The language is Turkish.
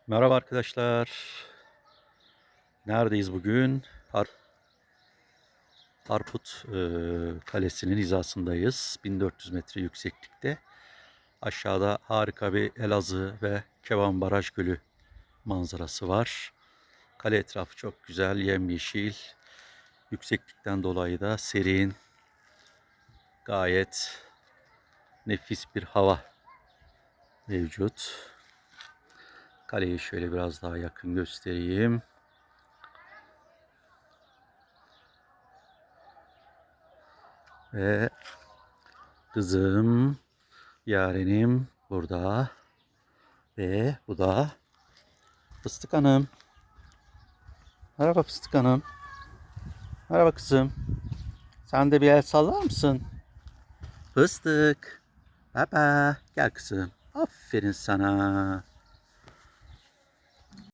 Merhaba arkadaşlar. Neredeyiz bugün? Harput Kalesi'nin hizasındayız. 1400 metre yükseklikte. Aşağıda harika bir Elazığ ve Keban Baraj Gölü manzarası var. Kale etrafı çok güzel, yemyeşil. Yükseklikten dolayı da serin, gayet nefis bir hava mevcut. Kaleyi şöyle biraz daha yakın göstereyim. Ve kızım, yarenim burada. Ve bu da Fıstık Hanım. Merhaba Fıstık Hanım. Merhaba kızım. Sen de bir el sallar mısın? Fıstık. Baba. Gel kızım. Aferin sana.